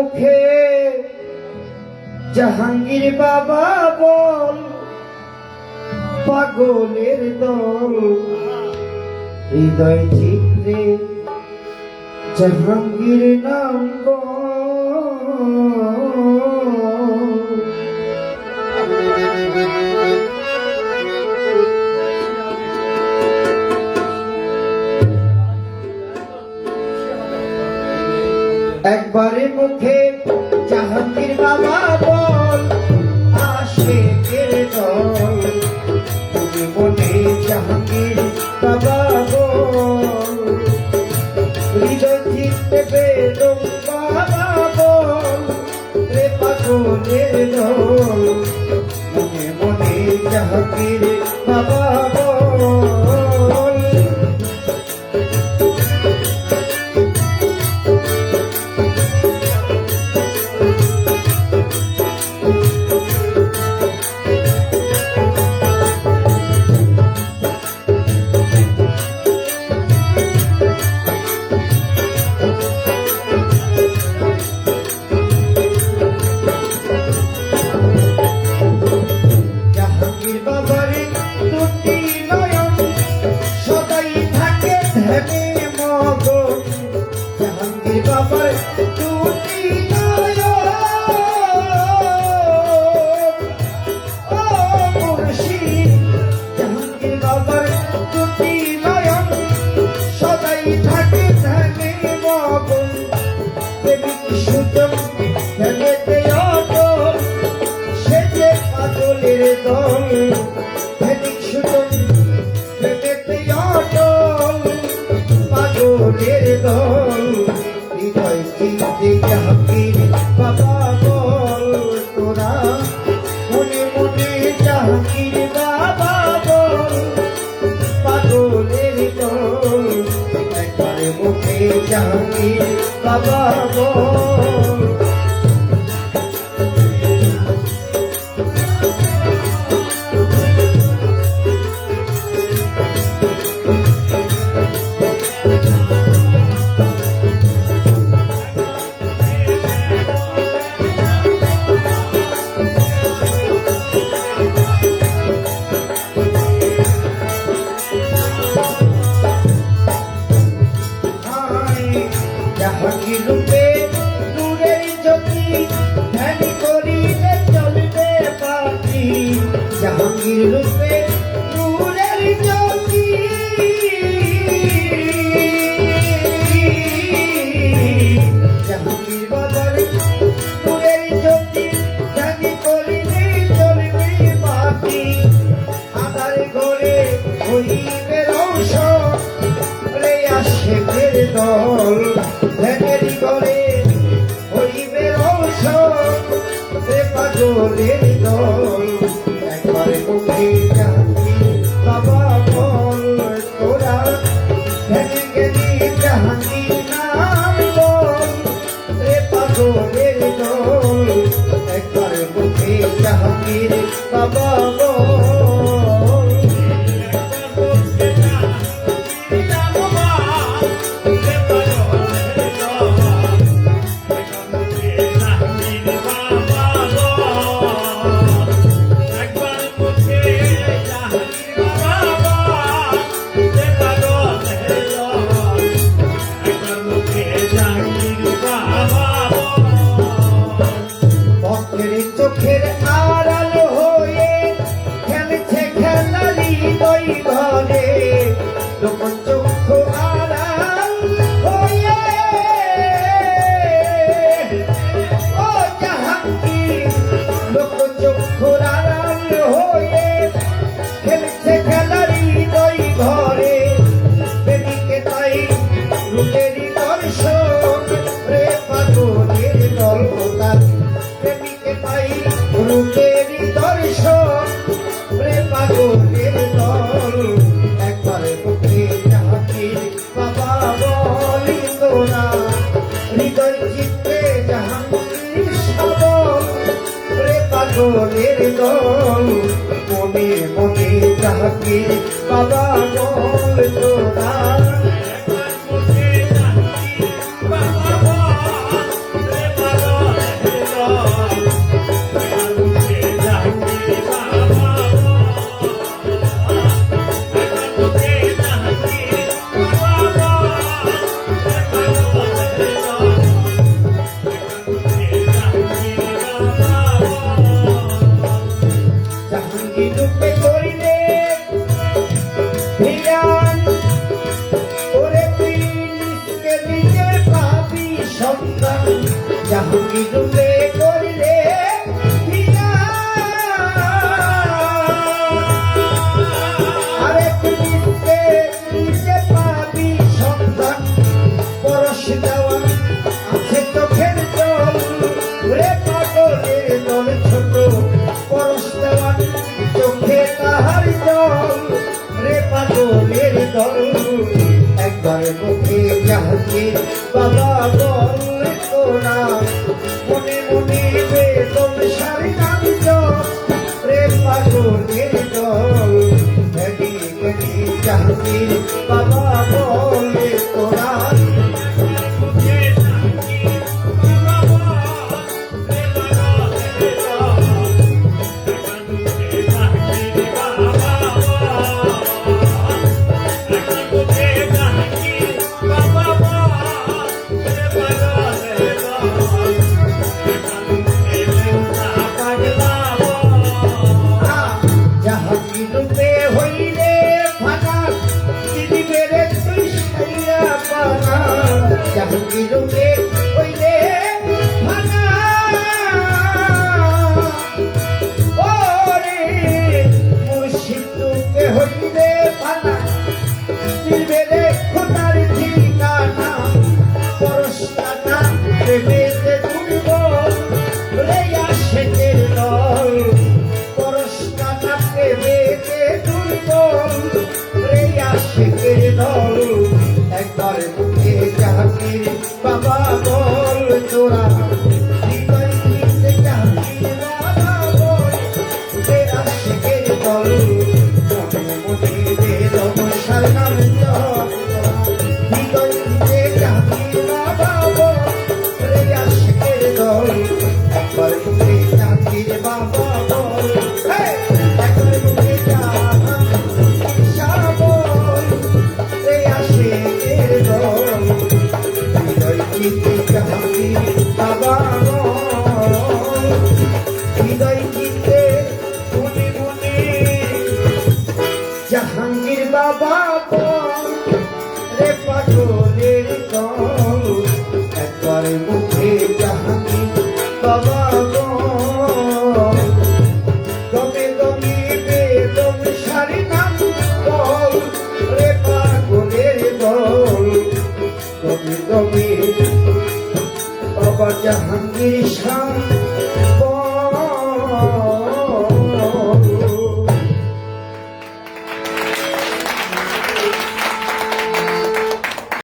মুখে জাহাঙ্গীর বাবা বল, পাগলের দল হৃদয় চিত্রে জাহাঙ্গীর নাম একবারে মুখে জাহাঙ্গীর বাবা বল, আশিকের দল তুমি মনে জাহাঙ্গীর বাবা বল, হৃদয় চিত্তে বেদম বাবা বল, রে পাগলের দল মনে মনে জাহাঙ্গীর বাবা বল। পাগলের দল হৃদয় চিনতে জাহাঙ্গীর বাবা বল, তোরা মনে মনে জাহাঙ্গীর বাবা বল, পাগলের দল একবারে মুখে জাহাঙ্গীর বাবা বল। জাহাঙ্গীর রূপে নূরের জ্যোতি ধ্যান করিলে চলবে পাখি, জাহাঙ্গীর রূপে নূরের জ্যোতি জাহাঙ্গীর বাবার নূরের জ্যোতি ধ্যান করিলে চলবে পাখি, আধার ঘরে হইবে রৌশন রে আশিকের দল, ধ্যানের ঘরে হইবে রৌশন রে পাগলের দল একবারে মুখে জাহাঙ্গীর বাবা বল, তোরা ধ্যানে গেলি জাহাঙ্গীর নাম বল, রে পাগলের দল একবারে মুখে জাহাঙ্গীর বাবা বল। চোখের আড়াল হয়ে খেলছে খেলা হৃদয় ঘরে, লোকন চক্ষু আড়াল হয়ে ও জাহাঙ্গীর, লোকন চক্ষুর আড়াল হয়ে খেলছে খেলা হৃদয় ঘরে, বেদিকে তাই রূপেরই দর্শন রে পাগলের দল, রূপেরই দর্শন রে পাগলের দল একবারে মুখে জাহাঙ্গীর বাবা বলি, তোরা হৃদয় চিত্তে জাহাঙ্গীর সবল রে পাগলের দল মনে মনে জাহাঙ্গীর বাবা বল, তোরা বাবা জাহাঙ্গীর বাবা বল তোরা মনে মনে বেদম সারি নাম রে পাগলের দল গেলি গেলি জাহাঙ্গীর বাবা বল তোরা জাহাঙ্গীরকে হইলে ভাঙা ওরে মুর্শিদকে হইলে ভাঙা দিবে রে খোদার ঠিকানা পরশানা প্রেমেতে দুর্ব রে আশেকের দল পরশানা প্রেমেতে দুর্ব রে আশেকের দল একবার মুখে জাহাঙ্গীর বাবা বল তোরা হৃদয় নিতে জাহাঙ্গীর বাবা বল রে আশেকের দল মনে মনে বেদম সার নাম হৃদয় নিতে জাহাঙ্গীর বাবা বল রে আশেকের দল একবার মুখে জাহাঙ্গীর বাবা বল একবার মুখে জাহাঙ্গীর শাহ বল রে আশেকের দল হৃদয় নিতে জাহাঙ্গীর বাবা বল হৃদয় নিতে মনে মনে জাহাঙ্গীর বাবা বল রে পাগলের দল একবার মুখে জাহাঙ্গীর বাবা বল দমে দমে বেদম সারি নাম বল রে পাগলের দল দমে দমে বাবা জাহাঙ্গীর শাহ